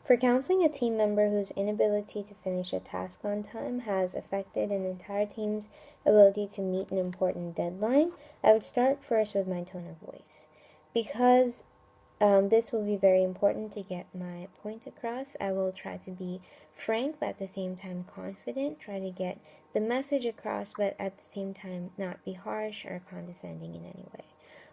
For counseling a team member whose inability to finish a task on time has affected an entire team's ability to meet an important deadline, I would start first with my tone of voice. Because this will be very important to get my point across, I will try to be frank but at the same time confident, try to get the message across but at the same time not be harsh or condescending in any way.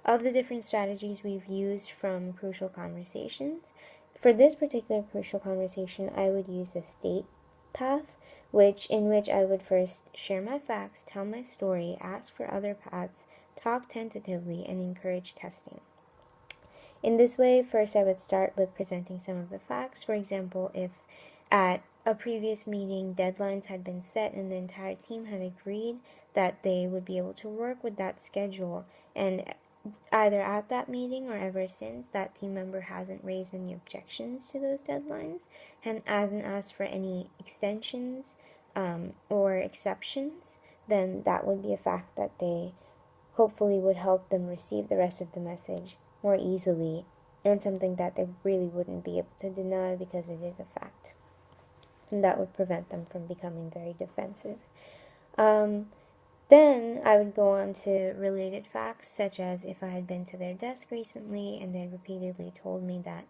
Of the different strategies we've used from crucial conversations, for this particular crucial conversation, I would use a state path, in which I would first share my facts, tell my story, ask for other paths, talk tentatively, and encourage testing. In this way, first I would start with presenting some of the facts. For example, if at a previous meeting deadlines had been set and the entire team had agreed that they would be able to work with that schedule, and either at that meeting or ever since, that team member hasn't raised any objections to those deadlines and hasn't asked for any extensions or exceptions, then that would be a fact that they hopefully would help them receive the rest of the message more easily, and something that they really wouldn't be able to deny because it is a fact. And that would prevent them from becoming very defensive. Then I would go on to related facts, such as if I had been to their desk recently and they repeatedly told me that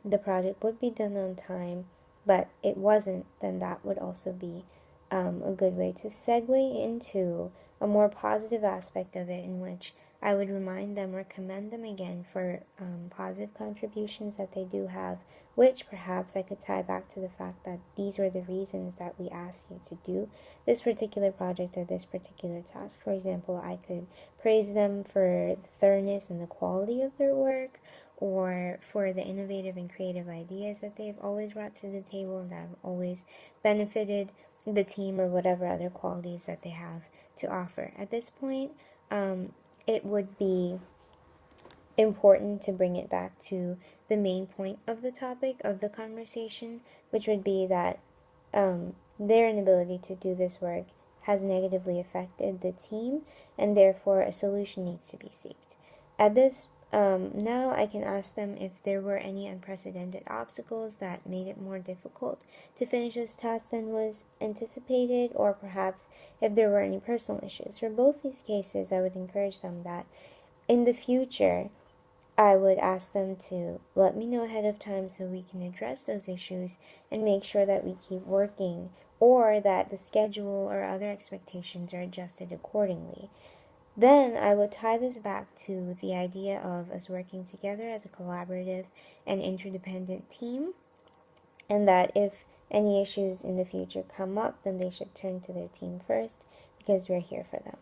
the project would be done on time, but it wasn't, then that would also be a good way to segue into a more positive aspect of it, in which I would remind them or commend them again for positive contributions that they do have, which perhaps I could tie back to the fact that these were the reasons that we asked you to do this particular project or this particular task. For example, I could praise them for the thoroughness and the quality of their work, or for the innovative and creative ideas that they've always brought to the table and that have always benefited the team, or whatever other qualities that they have to offer. At this point, it would be important to bring it back to the main point of the topic of the conversation, which would be that their inability to do this work has negatively affected the team, and therefore a solution needs to be sought. At this now I can ask them if there were any unprecedented obstacles that made it more difficult to finish this task than was anticipated, or perhaps if there were any personal issues. For both these cases, I would encourage them that in the future, I would ask them to let me know ahead of time so we can address those issues and make sure that we keep working, or that the schedule or other expectations are adjusted accordingly. Then I would tie this back to the idea of us working together as a collaborative and interdependent team, and that if any issues in the future come up, then they should turn to their team first, because we're here for them.